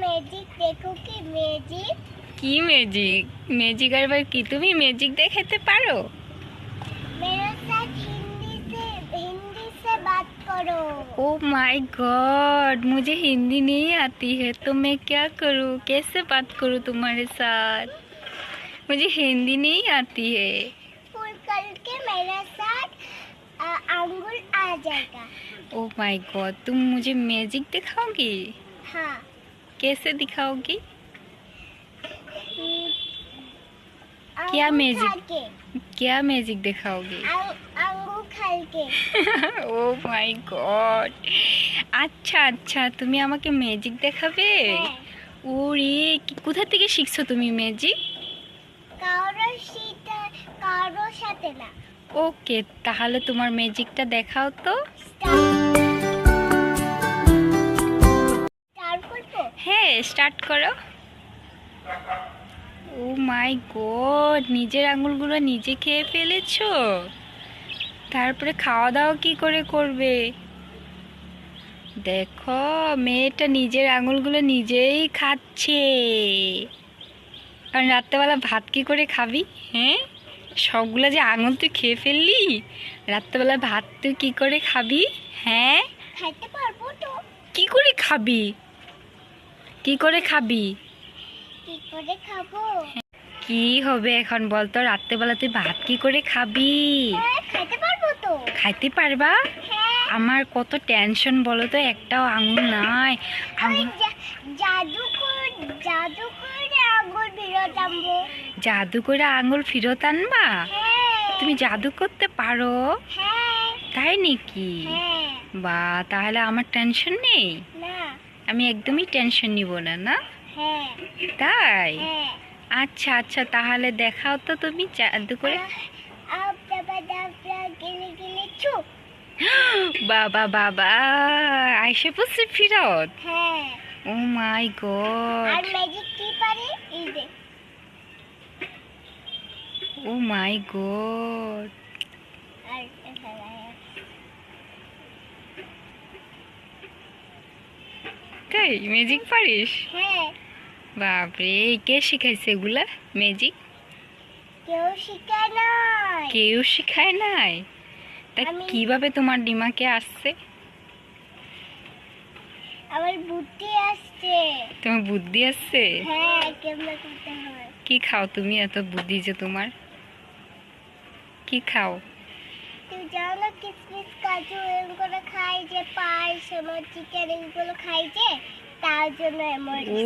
Magic देखो कि magic কি ম্যাজিক? ম্যাজিক আবার কি? তুমি ম্যাজিক দেখাতে পারো? मेरे साथ हिंदी से बात करो। ओ माय गॉड, मुझे हिंदी नहीं आती है तो मैं क्या करूँ? कैसे बात करूँ तुम्हारे साथ? मुझे हिंदी नहीं आती है। फुल करके मेरे साथ अंगुल आ जाएगा। ओ माय गॉड, तुम मुझे मैजिक दिखाओगी? हाँ। कैसे दिखाओगी? क्या अंगूर मैजिक? खा के, क्या मैजिक दिखाओगी? अंगूर खा के। ও মাই গড, আচ্ছা আচ্ছা, তুমি আমাকে ম্যাজিক দেখাবে? হ্যাঁ। ওরে, কোথা থেকে শিখছো তুমি ম্যাজিক? কারোর সাথে না। ওকে, তাহলে তোমার ম্যাজিকটা দেখাও তো। স্টার্ট করবো? হ্যাঁ, স্টার্ট করো। ও মাই গড, নিজের আঙুলগুলো নিজে খেয়ে ফেলেছো? তারপরে খাওয়া দাওয়া কি করে করবে? দেখো, মেয়েটা নিজের আঙুলগুলো নিজেই খাচ্ছে। কারণ রাত্রেবেলা ভাত কি করে খাবি? হ্যাঁ, সবগুলো যে আঙুল তুই খেয়ে ফেললি, রাত্রেবেলা ভাত তুই কি করে খাবি? হ্যাঁ, খাইতে পারবো তো? কি করে খাবি? কি করে খাবি? কি করে খাবো? কি হবে এখন বলতো? রাত্রেবেলা তুই ভাত কি করে খাবি? হ্যাঁ, খাইতে পারবো তো। খাইতে পারবা? হ্যাঁ। আমার কত টেনশন বলো তো, একটাও আঙুল নাই। আমি জাদু করে আঙ্গুল ফেরত আনবো। জাদু করে আঙুল ফেরত আনবা? হ্যাঁ। তুমি জাদু করতে পারো? হ্যাঁ। তাই নাকি? হ্যাঁ। বা, তাহলে আমার টেনশন নেই, না। আমি একদমই টেনশন নিব না। না হ্যাঁ। তাই? হ্যাঁ। আচ্ছা আচ্ছা, তাহলে দেখাও তো তুমি জাদু করে। গিলে গিলে ছু। বাবা বাবা, আইসে পড়ছে ফিরত। হ্যাঁ। ও মাই গড, আর ম্যাজিক কি পারে? এই যে। ও মাই গড, আর তাই ম্যাজিক পারিস? হ্যাঁ। বাপরে, কে শিখাইছে এগুলা ম্যাজিক? কেউ শিখায় নাই। কেউ শিখায় নাই? তা কিভাবে তোমার দিমাগে আসছে? আমার বুদ্ধি আসছে। তোমার বুদ্ধি আসছে? হ্যাঁ, কেমনে করতে হয়। কি খাও তুমি, এত বুদ্ধি যে তোমার? কি খাও? তুই জানো কিসমিস কাজু এরকম করে খাই যে, পায়েস আমার চিকেন এগুলো খাই যে, তার জন্য এমন। ও,